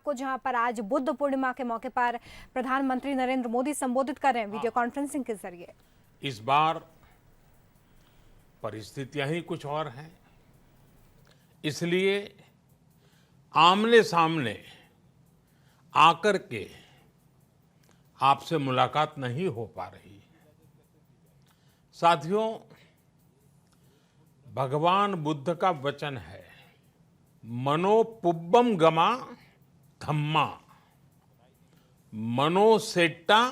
को, जहां पर आज बुद्ध पूर्णिमा के मौके पर प्रधानमंत्री नरेंद्र मोदी संबोधित कर रहे हैं वीडियो कॉन्फ्रेंसिंग के जरिए। इस बार परिस्थितियां ही कुछ और हैं, इसलिए आमने सामने आकर के आपसे मुलाकात नहीं हो पा रही है। साथियों, भगवान बुद्ध का वचन है, मनो पुब्बम गमा धम्मा, मनोसेट्टा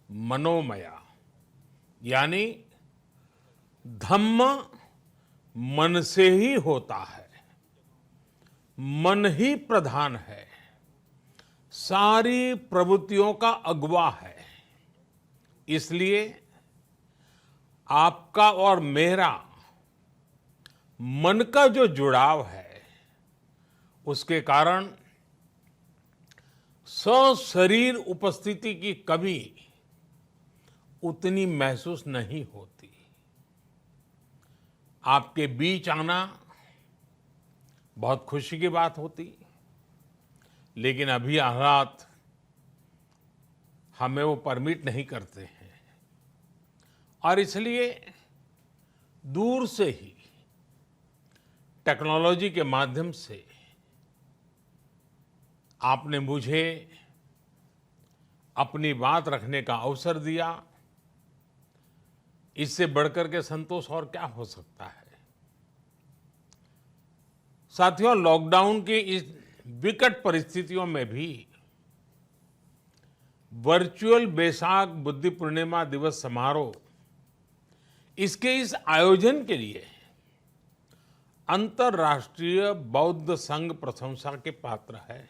मनोमया। यानी धम्म मन से ही होता है, मन ही प्रधान है, सारी प्रवृत्तियों का अगुवा है। इसलिए आपका और मेरा मन का जो जुड़ाव है, उसके कारण सशरीर उपस्थिति की कभी उतनी महसूस नहीं होती। आपके बीच आना बहुत खुशी की बात होती, लेकिन अभी हालात हमें वो परमिट नहीं करते हैं और इसलिए दूर से ही टेक्नोलॉजी के माध्यम से आपने मुझे अपनी बात रखने का अवसर दिया। इससे बढ़कर के संतोष और क्या हो सकता है। साथियों, लॉकडाउन की इस विकट परिस्थितियों में भी वर्चुअल बैसाख बुद्ध पूर्णिमा दिवस समारोह, इसके इस आयोजन के लिए अंतर्राष्ट्रीय बौद्ध संघ प्रशंसा के पात्र है।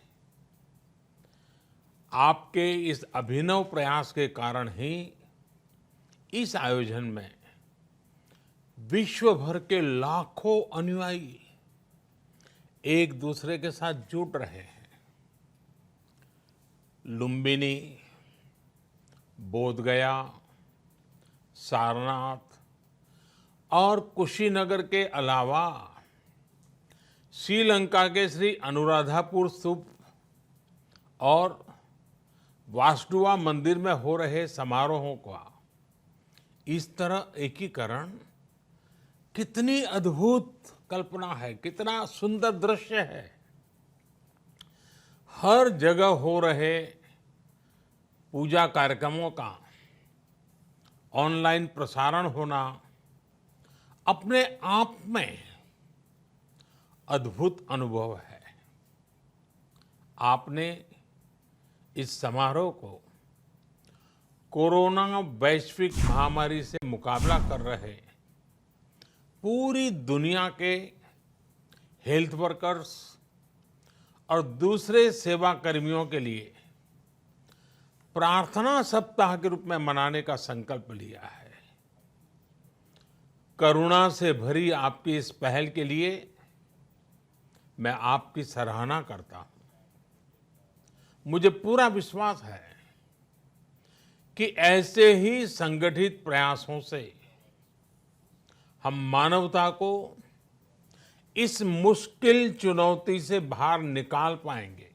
आपके इस अभिनव प्रयास के कारण ही इस आयोजन में विश्व भर के लाखों अनुयायी एक दूसरे के साथ जुड़ रहे हैं। लुम्बिनी, बोधगया, सारनाथ और कुशीनगर के अलावा श्रीलंका के श्री अनुराधापुर स्तूप और वासुदेवा मंदिर में हो रहे समारोहों का इस तरह एकीकरण कितनी अद्भुत कल्पना है, कितना सुंदर दृश्य है। हर जगह हो रहे पूजा कार्यक्रमों का ऑनलाइन प्रसारण होना अपने आप में अद्भुत अनुभव है। आपने इस समारोह को कोरोना वैश्विक महामारी से मुकाबला कर रहे पूरी दुनिया के हेल्थ वर्कर्स और दूसरे सेवा कर्मियों के लिए प्रार्थना सप्ताह के रूप में मनाने का संकल्प लिया है। करुणा से भरी आपकी इस पहल के लिए मैं आपकी सराहना करता हूं। मुझे पूरा विश्वास है कि ऐसे ही संगठित प्रयासों से हम मानवता को इस मुश्किल चुनौती से बाहर निकाल पाएंगे,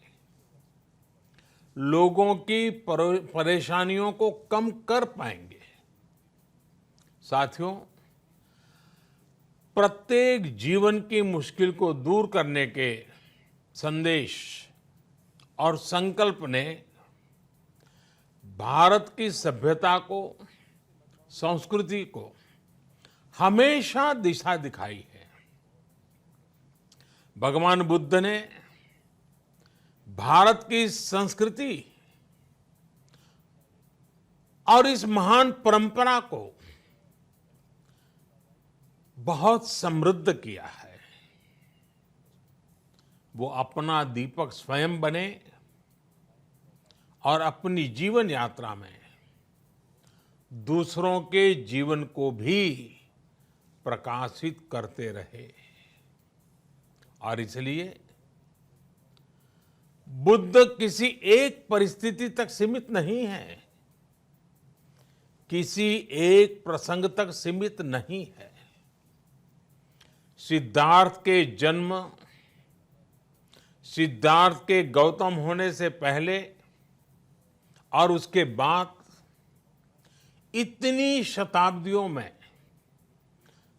लोगों की परेशानियों को कम कर पाएंगे। साथियों, प्रत्येक जीवन की मुश्किल को दूर करने के संदेश और संकल्प ने भारत की सभ्यता को, संस्कृति को हमेशा दिशा दिखाई है। भगवान बुद्ध ने भारत की संस्कृति और इस महान परंपरा को बहुत समृद्ध किया है। वो अपना दीपक स्वयं बने और अपनी जीवन यात्रा में दूसरों के जीवन को भी प्रकाशित करते रहे। और इसलिए बुद्ध किसी एक परिस्थिति तक सीमित नहीं है, किसी एक प्रसंग तक सीमित नहीं है। सिद्धार्थ के जन्म, सिद्धार्थ के गौतम होने से पहले और उसके बाद इतनी शताब्दियों में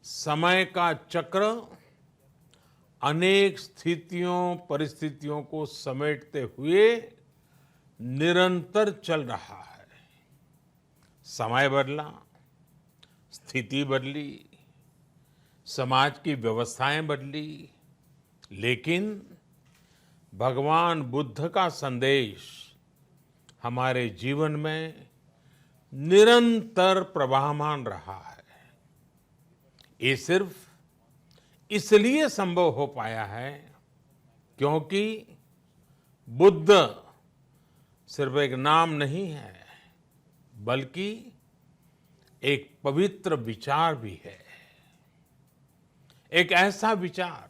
समय का चक्र अनेक स्थितियों परिस्थितियों को समेटते हुए निरंतर चल रहा है। समय बदला, स्थिति बदली, समाज की व्यवस्थाएं बदली, लेकिन भगवान बुद्ध का संदेश हमारे जीवन में निरंतर प्रवाहमान रहा है। ये सिर्फ इसलिए संभव हो पाया है क्योंकि बुद्ध सिर्फ एक नाम नहीं है, बल्कि एक पवित्र विचार भी है। एक ऐसा विचार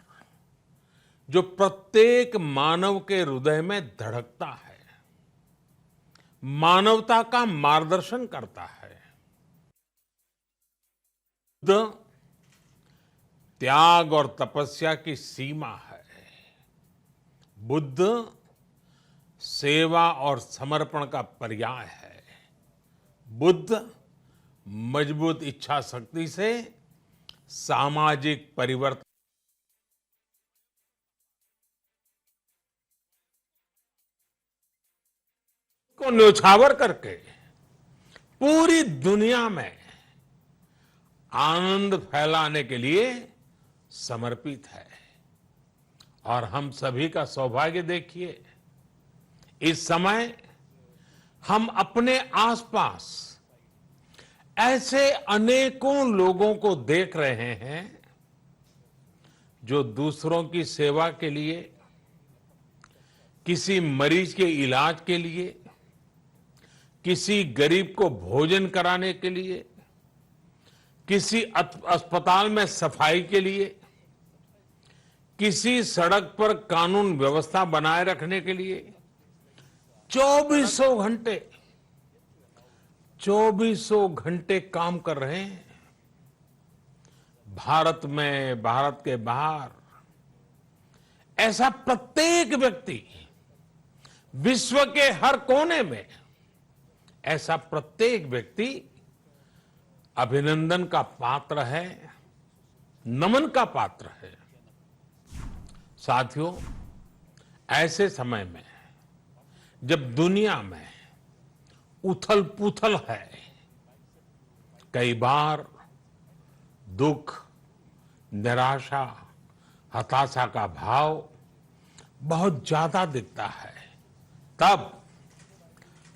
जो प्रत्येक मानव के हृदय में धड़कता है, मानवता का मार्गदर्शन करता है। बुद्ध त्याग और तपस्या की सीमा है। बुद्ध सेवा और समर्पण का पर्याय है। बुद्ध मजबूत इच्छा शक्ति से सामाजिक परिवर्तन को न्योछावर करके पूरी दुनिया में आनंद फैलाने के लिए समर्पित है। और हम सभी का सौभाग्य देखिए, इस समय हम अपने आसपास ऐसे अनेकों लोगों को देख रहे हैं जो दूसरों की सेवा के लिए, किसी मरीज के इलाज के लिए, किसी गरीब को भोजन कराने के लिए, किसी अस्पताल में सफाई के लिए, किसी सड़क पर कानून व्यवस्था बनाए रखने के लिए 2400 घंटे काम कर रहे हैं। भारत में, भारत के बाहर ऐसा प्रत्येक व्यक्ति, विश्व के हर कोने में ऐसा प्रत्येक व्यक्ति अभिनंदन का पात्र है, नमन का पात्र है। साथियों, ऐसे समय में जब दुनिया में उथल पुथल है, कई बार दुख, निराशा, हताशा का भाव बहुत ज्यादा दिखता है, तब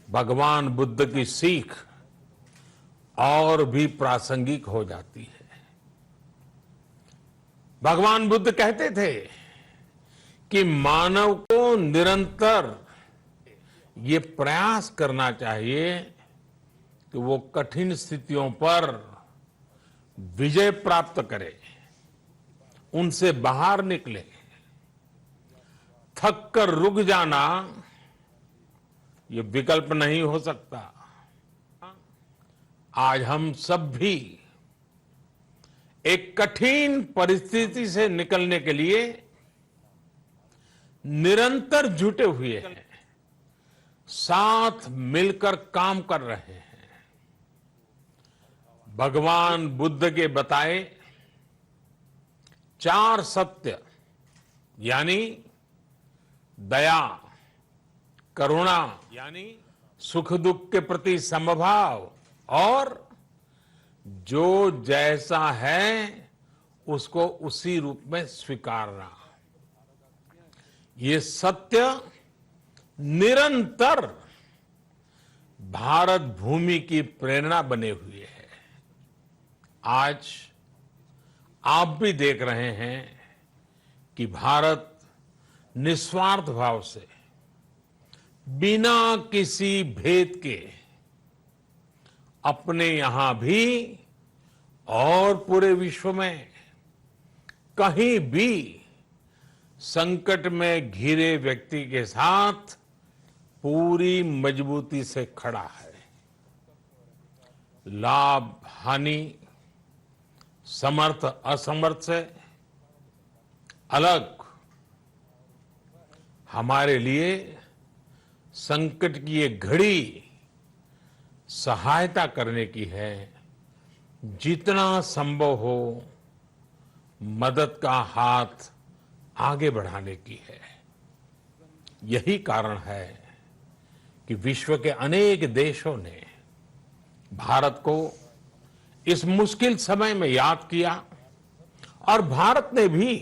भगवान बुद्ध की सीख और भी प्रासंगिक हो जाती है। भगवान बुद्ध कहते थे कि मानव को निरंतर ये प्रयास करना चाहिए कि वो कठिन स्थितियों पर विजय प्राप्त करे, उनसे बाहर निकले। थक कर रुक जाना ये विकल्प नहीं हो सकता। आज हम सब भी एक कठिन परिस्थिति से निकलने के लिए निरंतर जुटे हुए हैं, साथ मिलकर काम कर रहे हैं। भगवान बुद्ध के बताए 4 सत्य यानी दया, करुणा यानी सुख दुख के प्रति समभाव, और जो जैसा है उसको उसी रूप में स्वीकारना, ये सत्य निरंतर भारत भूमि की प्रेरणा बने हुए है। आज आप भी देख रहे हैं कि भारत निस्वार्थ भाव से, बिना किसी भेद के अपने यहां भी और पूरे विश्व में कहीं भी संकट में घिरे व्यक्ति के साथ पूरी मजबूती से खड़ा है। लाभ हानि, समर्थ असमर्थ से अलग हमारे लिए संकट की ये घड़ी सहायता करने की है, जितना संभव हो मदद का हाथ आगे बढ़ाने की है। यही कारण है कि विश्व के अनेक देशों ने भारत को इस मुश्किल समय में याद किया और भारत ने भी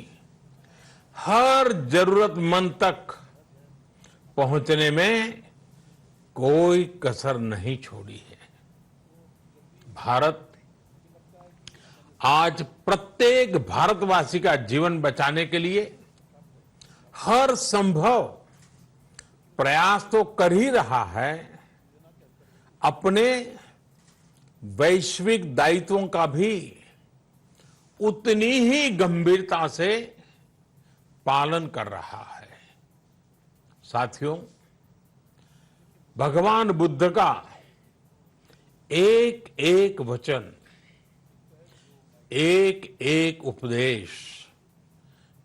हर जरूरतमंद तक पहुंचने में कोई कसर नहीं छोड़ी है। भारत आज प्रत्येक भारतवासी का जीवन बचाने के लिए हर संभव प्रयास तो कर ही रहा है, अपने वैश्विक दायित्वों का भी उतनी ही गंभीरता से पालन कर रहा है। साथियों, भगवान बुद्ध का एक एक वचन, एक एक उपदेश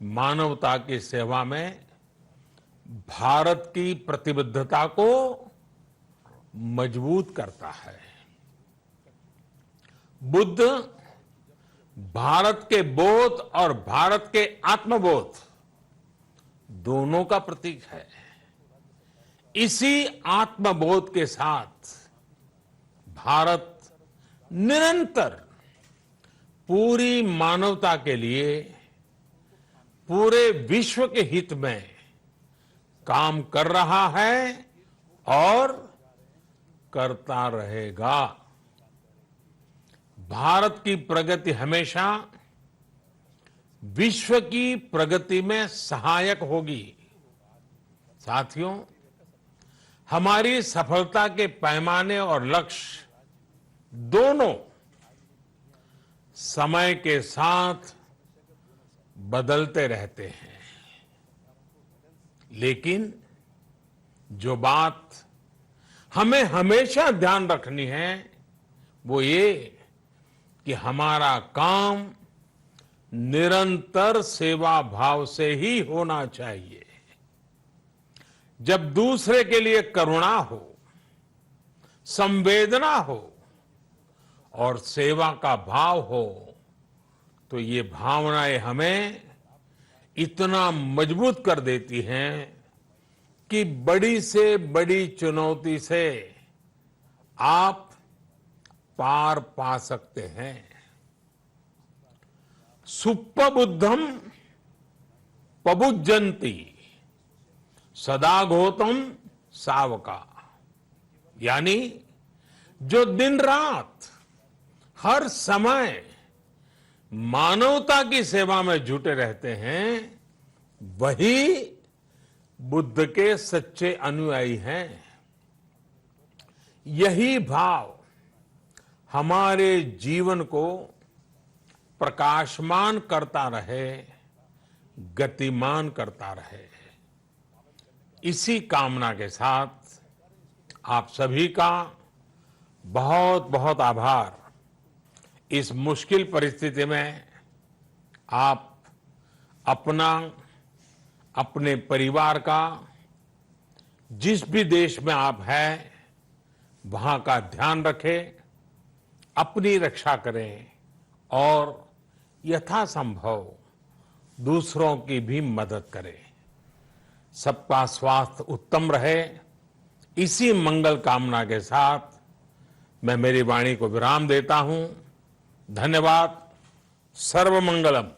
मानवता की सेवा में भारत की प्रतिबद्धता को मजबूत करता है। बुद्ध भारत के बोध और भारत के आत्मबोध दोनों का प्रतीक है। इसी आत्मबोध के साथ भारत निरंतर पूरी मानवता के लिए, पूरे विश्व के हित में काम कर रहा है और करता रहेगा। भारत की प्रगति हमेशा विश्व की प्रगति में सहायक होगी। साथियों, हमारी सफलता के पैमाने और लक्ष्य दोनों समय के साथ बदलते रहते हैं, लेकिन जो बात हमें हमेशा ध्यान रखनी है वो ये कि हमारा काम निरंतर सेवा भाव से ही होना चाहिए। जब दूसरे के लिए करुणा हो, संवेदना हो और सेवा का भाव हो, तो ये भावनाएं हमें इतना मजबूत कर देती हैं कि बड़ी से बड़ी चुनौती से आप पार पा सकते हैं। सुप्पबुद्धम पबुज्जन्ति सदा घोतम सावका, यानी जो दिन रात हर समय मानवता की सेवा में जुटे रहते हैं, वही बुद्ध के सच्चे अनुयायी हैं। यही भाव हमारे जीवन को प्रकाशमान करता रहे, गतिमान करता रहे। इसी कामना के साथ आप सभी का बहुत बहुत आभार। इस मुश्किल परिस्थिति में आप अपना, अपने परिवार का, जिस भी देश में आप हैं वहां का ध्यान रखें, अपनी रक्षा करें और यथासंभव दूसरों की भी मदद करें। सबका स्वास्थ्य उत्तम रहे, इसी मंगल कामना के साथ मैं मेरी वाणी को विराम देता हूं। धन्यवाद। सर्वमंगलम।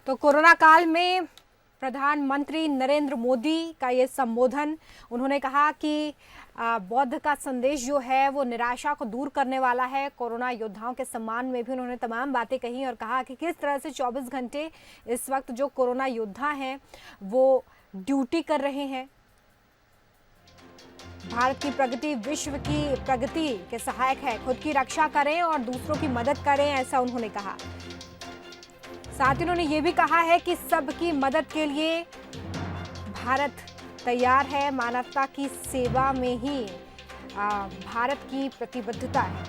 तो कोरोना काल में प्रधानमंत्री नरेंद्र मोदी का ये संबोधन, उन्होंने कहा कि बौद्ध का संदेश जो है वो निराशा को दूर करने वाला है। कोरोना योद्धाओं के सम्मान में भी उन्होंने तमाम बातें कही और कहा कि किस तरह से 24 घंटे इस वक्त जो कोरोना योद्धा हैं वो ड्यूटी कर रहे हैं। भारत की प्रगति विश्व की प्रगति के सहायक है। खुद की रक्षा करें और दूसरों की मदद करें, ऐसा उन्होंने कहा। साथ ही उन्होंने ये भी कहा है कि सबकी मदद के लिए भारत तैयार है। मानवता की सेवा में ही भारत की प्रतिबद्धता है।